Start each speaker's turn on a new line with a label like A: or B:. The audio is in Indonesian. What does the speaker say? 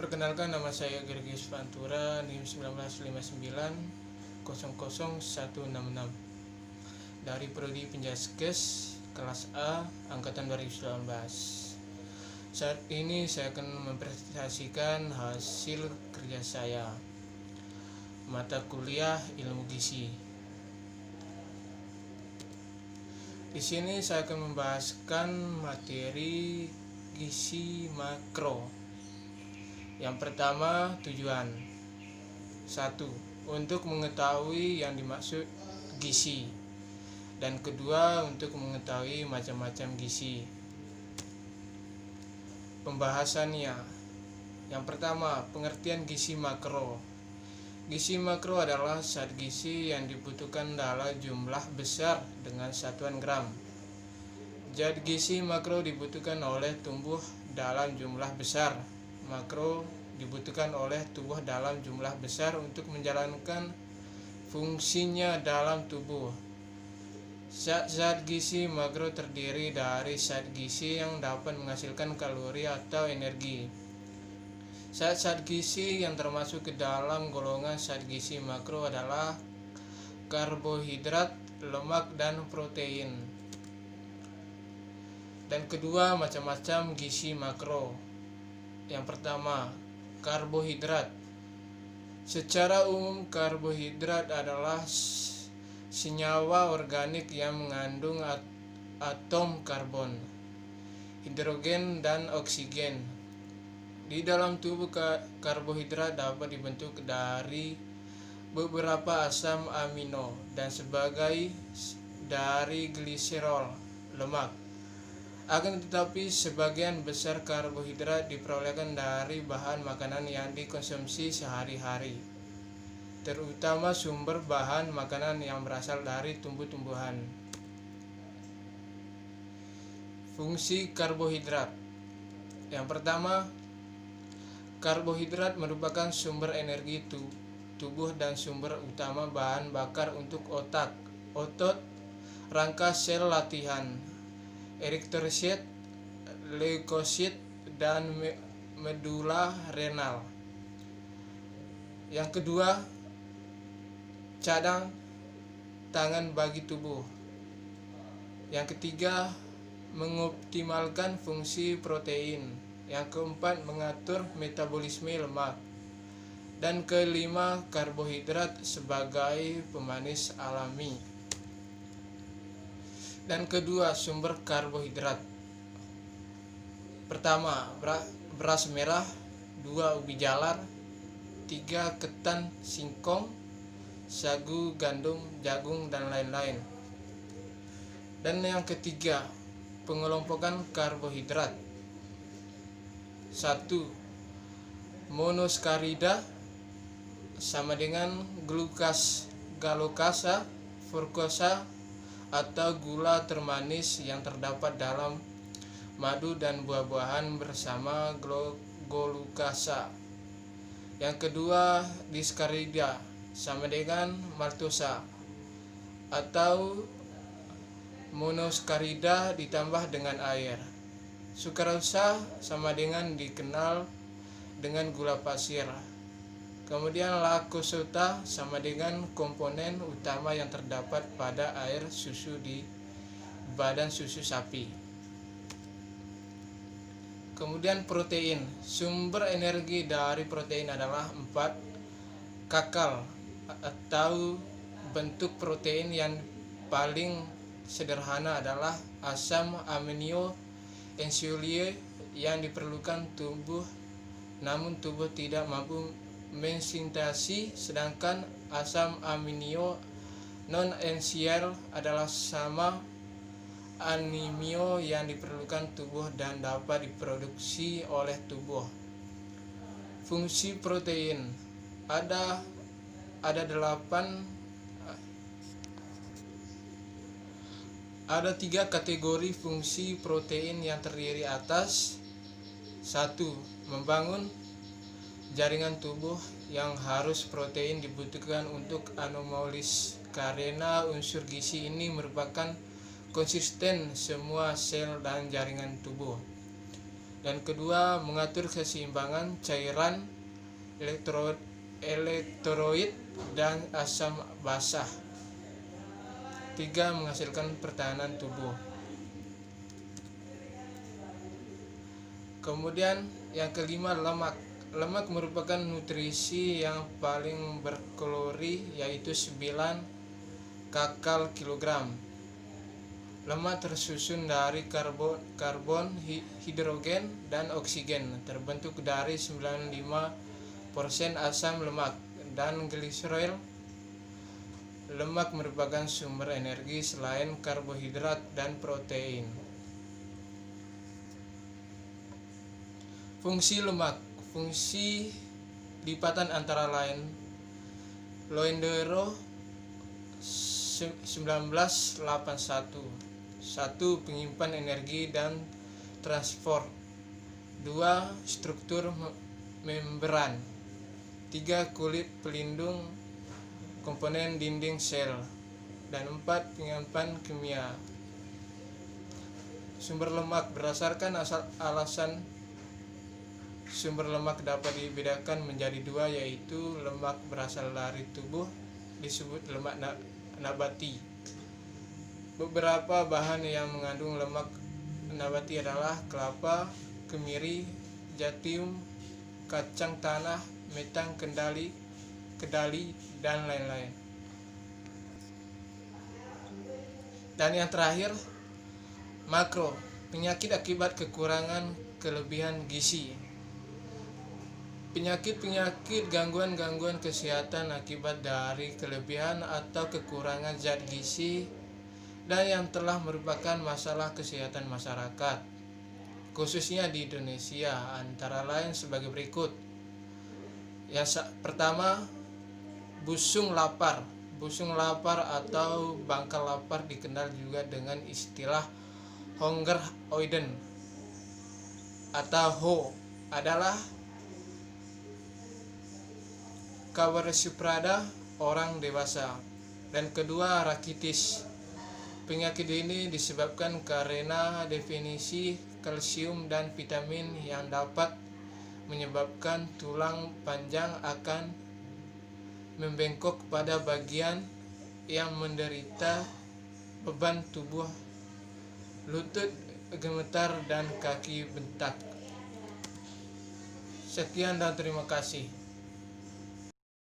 A: Perkenalkan, nama saya Gergius Pantura, NIM 1959 dari Prodi Penjaskes kelas A angkatan 2019. Saat ini saya akan mempresentasikan hasil kerja saya, mata kuliah ilmu gizi. Di sini saya akan membahaskan materi gizi makro. Yang pertama, tujuan. 1. Untuk mengetahui yang dimaksud gizi. Dan kedua, untuk mengetahui macam-macam gizi. Pembahasannya. Yang pertama, pengertian gizi makro. Gizi makro adalah zat gizi yang dibutuhkan dalam jumlah besar dengan satuan gram. Zat gizi makro dibutuhkan oleh tubuh dalam jumlah besar. Makro dibutuhkan oleh tubuh dalam jumlah besar untuk menjalankan fungsinya dalam tubuh. Zat gizi makro terdiri dari zat gizi yang dapat menghasilkan kalori atau energi. Zat gizi yang termasuk ke dalam golongan zat gizi makro adalah karbohidrat, lemak, dan protein. Dan kedua, macam-macam gizi makro. Yang pertama, karbohidrat. Secara umum, karbohidrat adalah senyawa organik yang mengandung atom karbon, hidrogen, dan oksigen. Di dalam tubuh, karbohidrat dapat dibentuk dari beberapa asam amino dan sebagai dari gliserol, lemak. Akan tetapi sebagian besar karbohidrat diperolehkan dari bahan makanan yang dikonsumsi sehari-hari, terutama sumber bahan makanan yang berasal dari tumbuh-tumbuhan. Fungsi karbohidrat. Yang pertama, karbohidrat merupakan sumber energi tubuh dan sumber utama bahan bakar untuk otak, otot, rangka sel latihan, eritrosit, leukosit, dan medula renal. Yang kedua, cadang tangan bagi tubuh. Yang ketiga, mengoptimalkan fungsi protein. Yang keempat, mengatur metabolisme lemak. Dan kelima, karbohidrat sebagai pemanis alami. Dan kedua, sumber karbohidrat. Pertama, beras merah. 2, ubi jalar. 3, ketan, singkong, sagu, gandum, jagung, dan lain-lain. Dan yang ketiga, pengelompokan karbohidrat. 1. Monoskarida sama dengan galokasa, fruktosa, atau gula termanis yang terdapat dalam madu dan buah-buahan bersama glukasa. Yang kedua, diskarida sama dengan maltosa atau monoskarida ditambah dengan air. Sukralosa sama dengan dikenal dengan gula pasir. Kemudian laktosa sama dengan komponen utama yang terdapat pada air susu di badan susu sapi. Kemudian protein. Sumber energi dari protein adalah 4 kakal atau bentuk protein yang paling sederhana adalah asam amino acids yang diperlukan tubuh, namun tubuh tidak mampu mensintesi, sedangkan asam amino non-esensial adalah sama amino yang diperlukan tubuh dan dapat diproduksi oleh tubuh. Fungsi protein ada 3 kategori fungsi protein yang terdiri atas. 1. Membangun jaringan tubuh. Yang harus protein dibutuhkan untuk anomalis karena unsur gizi ini merupakan konsisten semua sel dan jaringan tubuh. Dan kedua, mengatur keseimbangan cairan elektrolit dan asam basah. 3. Menghasilkan pertahanan tubuh. Kemudian yang kelima, lemak. Lemak merupakan nutrisi yang paling berkalori, yaitu 9 kcal kilogram. Lemak tersusun dari karbon, hidrogen, dan oksigen, terbentuk dari 95% asam lemak dan gliserol. Lemak merupakan sumber energi selain karbohidrat dan protein. Fungsi lemak. Fungsi lipatan antara lain Loendero 1981. 1. Penyimpan energi dan transport. 2. Struktur membran. 3. Kulit pelindung komponen dinding sel. Dan 4. Penyimpan kimia. Sumber lemak. Berdasarkan alasan sumber lemak dapat dibedakan menjadi 2, yaitu lemak berasal dari tubuh disebut lemak nabati. Beberapa bahan yang mengandung lemak nabati adalah kelapa, kemiri, jatium, kacang tanah, metang kedali, dan lain-lain. Dan yang terakhir, makro. Penyakit akibat kekurangan kelebihan gizi. Penyakit-penyakit gangguan kesehatan akibat dari kelebihan atau kekurangan zat gizi dan yang telah merupakan masalah kesehatan masyarakat, khususnya di Indonesia, antara lain sebagai berikut. Yang pertama, busung lapar. Busung lapar atau bangkal lapar dikenal juga dengan istilah Hungeroiden atau HO adalah Kawashiprada orang dewasa. Dan kedua, rakitis. Penyakit ini disebabkan karena definisi kalsium dan vitamin yang dapat menyebabkan tulang panjang akan membengkok pada bagian yang menderita beban tubuh, lutut gemetar, dan kaki bengkak. Sekian dan terima kasih.